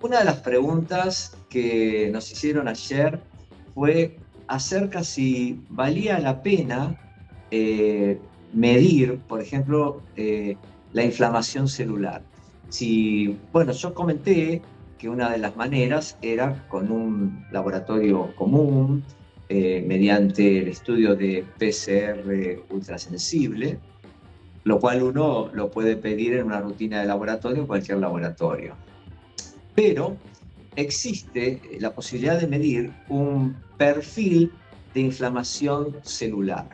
Una de las preguntas que nos hicieron ayer fue acerca si valía la pena medir, por ejemplo, la inflamación celular. Bueno, yo comenté que una de las maneras era con un laboratorio común, mediante el estudio de PCR ultrasensible, lo cual uno lo puede pedir en una rutina de laboratorio en cualquier laboratorio. Pero existe la posibilidad de medir un perfil de inflamación celular.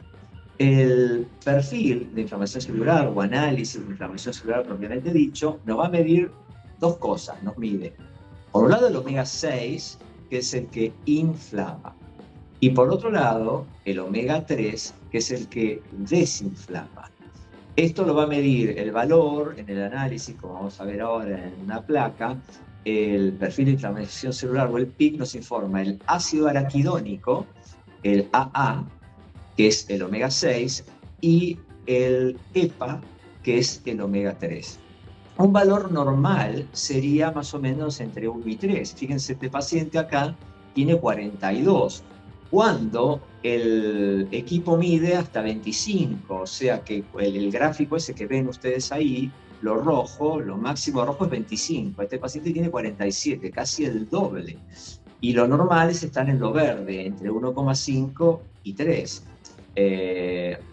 El perfil de inflamación celular o análisis de inflamación celular propiamente dicho nos va a medir dos cosas, nos mide. Por un lado el omega 6, que es el que inflama, y por otro lado el omega 3, que es el que desinflama. Esto lo va a medir el valor en el análisis, como vamos a ver ahora en una placa. El perfil de inflamación celular o el PIC nos informa el ácido araquidónico, el AA, que es el omega 6, y el EPA, que es el omega 3. Un valor normal sería más o menos entre 1 y 3. Fíjense, este paciente acá tiene 42, cuando el equipo mide hasta 25, o sea que el gráfico ese que ven ustedes ahí, lo rojo, lo máximo rojo es 25. Este paciente tiene 47, casi el doble. Y los normales están en lo verde, entre 1,5 y 3.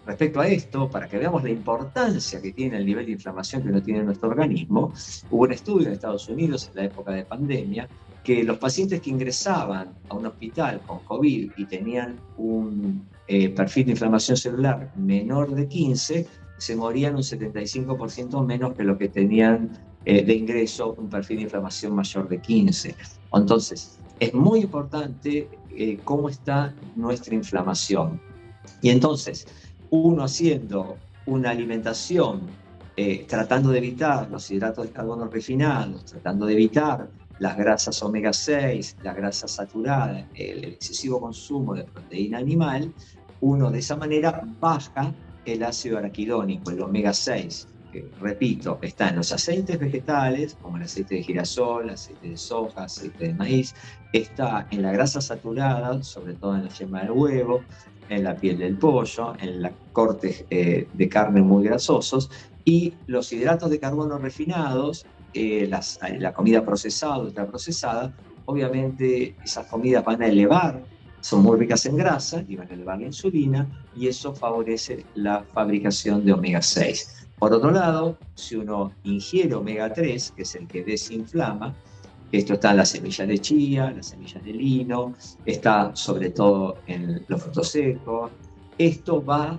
Respecto a esto, para que veamos la importancia que tiene el nivel de inflamación que uno tiene en nuestro organismo, hubo un estudio en Estados Unidos en la época de pandemia que los pacientes que ingresaban a un hospital con COVID y tenían un perfil de inflamación celular menor de 15, se morían un 75% menos que lo que tenían de ingreso un perfil de inflamación mayor de 15. Entonces, es muy importante cómo está nuestra inflamación. Y entonces, uno haciendo una alimentación, tratando de evitar los hidratos de carbono refinados, tratando de evitar las grasas omega 6, la grasa saturada, el excesivo consumo de proteína animal, uno de esa manera baja el ácido araquidónico, el omega 6, que repito, está en los aceites vegetales, como el aceite de girasol, aceite de soja, aceite de maíz, está en la grasa saturada, sobre todo en la yema del huevo, en la piel del pollo, en los cortes de carne muy grasosos, y los hidratos de carbono refinados, la comida procesada, ultraprocesada, obviamente esas comidas van a elevar, son muy ricas en grasa y van a elevar la insulina, y eso favorece la fabricación de omega 6. Por otro lado, si uno ingiere omega 3, que es el que desinflama, esto está en las semillas de chía, las semillas de lino, está sobre todo en los frutos secos. Esto va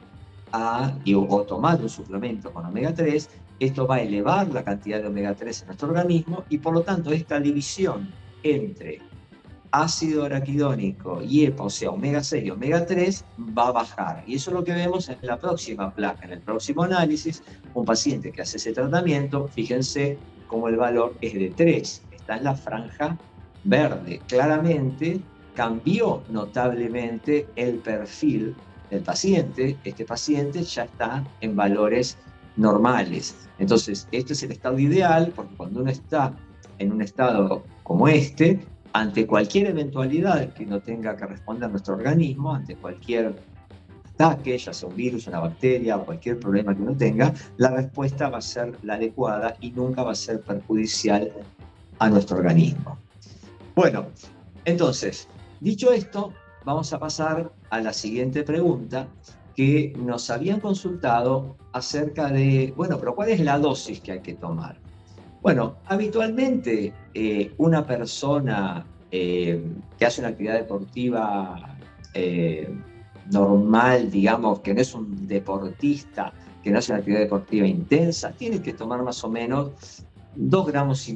o tomar un suplemento con omega 3, esto va a elevar la cantidad de omega 3 en nuestro organismo, y por lo tanto esta división entre ácido araquidónico y EPA, o sea, omega 6 y omega 3, va a bajar. Y eso es lo que vemos en la próxima placa, en el próximo análisis. Un paciente que hace ese tratamiento, fíjense cómo el valor es de 3, está en la franja verde. Claramente cambió notablemente el perfil del paciente. Este paciente ya está en valores normales. Entonces, este es el estado ideal, porque cuando uno está en un estado como este, ante cualquier eventualidad que no tenga que responder nuestro organismo, ante cualquier ataque, ya sea un virus, una bacteria o cualquier problema que uno tenga, la respuesta va a ser la adecuada y nunca va a ser perjudicial a nuestro organismo. Bueno, entonces, dicho esto, vamos a pasar a la siguiente pregunta que nos habían consultado acerca de, bueno, pero ¿cuál es la dosis que hay que tomar? Bueno, habitualmente una persona que hace una actividad deportiva normal, digamos, que no es un deportista, que no hace una actividad deportiva intensa, tiene que tomar más o menos 2,5 gramos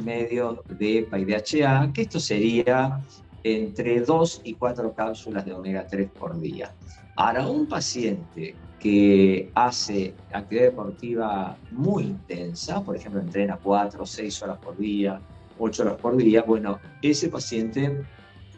de EPA y DHA, que esto sería entre 2 y 4 cápsulas de omega 3 por día. Ahora, un paciente que hace actividad deportiva muy intensa, por ejemplo, entrena 4 o 6 horas por día, 8 horas por día, bueno, ese paciente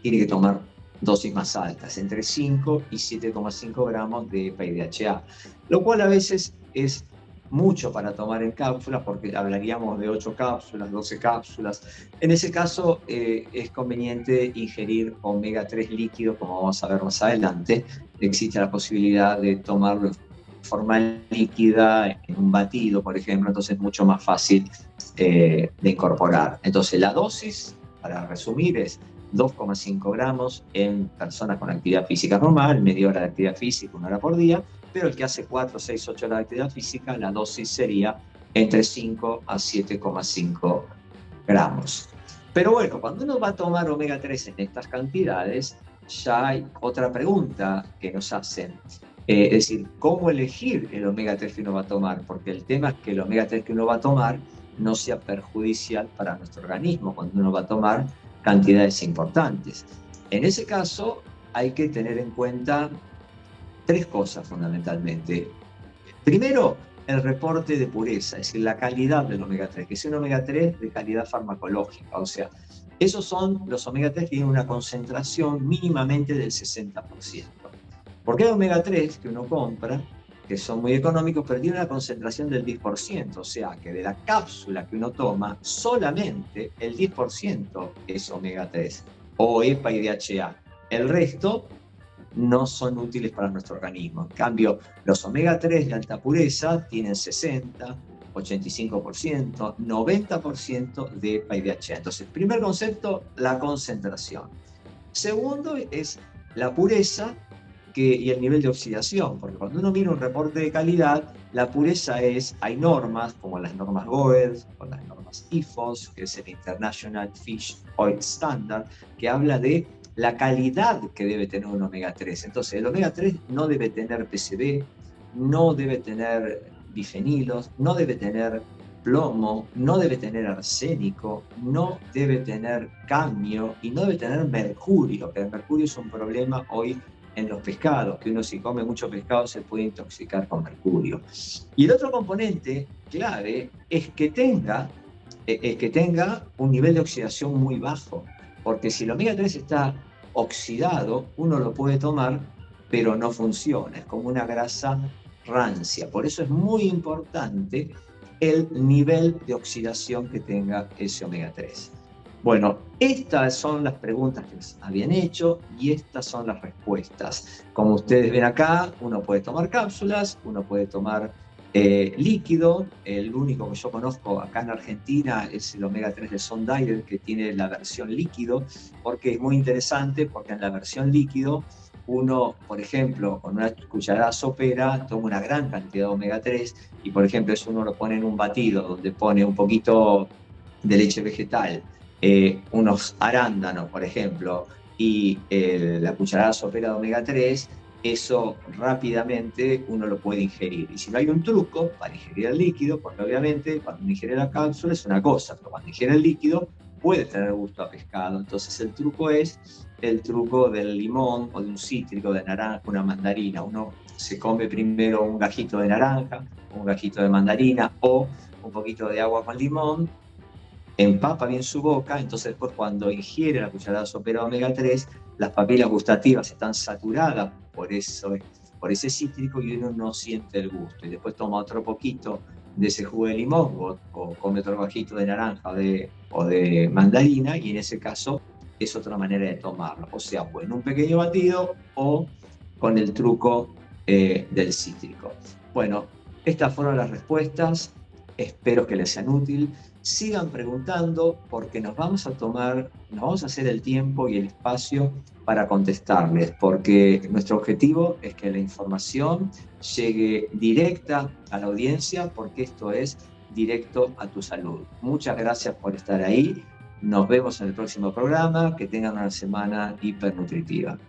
tiene que tomar dosis más altas, entre 5 y 7,5 gramos de EPA y DHA, lo cual a veces es mucho para tomar en cápsulas, porque hablaríamos de 8 cápsulas, 12 cápsulas. En ese caso es conveniente ingerir omega 3 líquido, como vamos a ver más adelante. Existe la posibilidad de tomarlo en forma líquida, en un batido, por ejemplo, entonces es mucho más fácil de incorporar. Entonces la dosis, para resumir, es 2,5 gramos en personas con actividad física normal, media hora de actividad física, 1 hora por día, pero el que hace 4, 6, 8 horas de actividad física, la dosis sería entre 5 a 7,5 gramos. Pero bueno, cuando uno va a tomar omega 3 en estas cantidades, ya hay otra pregunta que nos hacen. Es decir, ¿cómo elegir el omega 3 que uno va a tomar? Porque el tema es que el omega 3 que uno va a tomar no sea perjudicial para nuestro organismo cuando uno va a tomar cantidades importantes. En ese caso, hay que tener en cuenta 3 cosas fundamentalmente. Primero, el reporte de pureza, es decir, la calidad del omega 3, que es un omega 3 de calidad farmacológica, o sea, esos son los omega 3 que tienen una concentración mínimamente del 60%. Porque hay omega 3 que uno compra, que son muy económicos, pero tienen una concentración del 10%, o sea, que de la cápsula que uno toma, solamente el 10% es omega 3, o EPA y DHA. El resto no son útiles para nuestro organismo. En cambio, los omega 3 de alta pureza tienen 60, 85%, 90% de EPA y DHA. Entonces, primer concepto, la concentración. Segundo es la pureza y el nivel de oxidación, porque cuando uno mira un reporte de calidad, la pureza hay normas, como las normas GOES, o las normas IFOS, que es el International Fish Oil Standard, que habla de la calidad que debe tener un omega 3. Entonces, el omega 3 no debe tener PCB, no debe tener bifenilos, no debe tener plomo, no debe tener arsénico, no debe tener cadmio y no debe tener mercurio, que el mercurio es un problema hoy en los pescados, que uno si come mucho pescado se puede intoxicar con mercurio. Y el otro componente clave es que tenga un nivel de oxidación muy bajo, porque si el omega 3 está oxidado, uno lo puede tomar, pero no funciona, es como una grasa rancia. Por eso es muy importante el nivel de oxidación que tenga ese omega 3. Bueno, estas son las preguntas que nos habían hecho y estas son las respuestas. Como ustedes ven acá, uno puede tomar cápsulas, uno puede tomar líquido. El único que yo conozco acá en Argentina es el omega 3 de Sundial, que tiene la versión líquido, porque es muy interesante, porque en la versión líquido uno, por ejemplo, con una cucharada sopera, toma una gran cantidad de omega 3 y, por ejemplo, eso uno lo pone en un batido donde pone un poquito de leche vegetal, unos arándanos, por ejemplo, y la cucharada sopera de omega 3, eso rápidamente uno lo puede ingerir. Y si no hay un truco para ingerir el líquido, porque obviamente cuando uno ingiere la cápsula es una cosa, pero cuando ingiere el líquido puede tener gusto a pescado. Entonces el truco es el truco del limón o de un cítrico, de naranja, una mandarina. Uno se come primero un gajito de naranja, un gajito de mandarina o un poquito de agua con limón, empapa bien su boca, entonces después cuando ingiere la cucharada sopera de omega 3, las papilas gustativas están saturadas por ese cítrico y uno no siente el gusto. Y después toma otro poquito de ese jugo de limón o come otro bajito de naranja o de mandarina, y en ese caso es otra manera de tomarlo. O sea, pues en un pequeño batido o con el truco del cítrico. Bueno, estas fueron las respuestas. Espero que les sean útiles. Sigan preguntando porque nos vamos a hacer el tiempo y el espacio para contestarles, porque nuestro objetivo es que la información llegue directa a la audiencia, porque esto es directo a tu salud. Muchas gracias por estar ahí. Nos vemos en el próximo programa. Que tengan una semana hipernutritiva.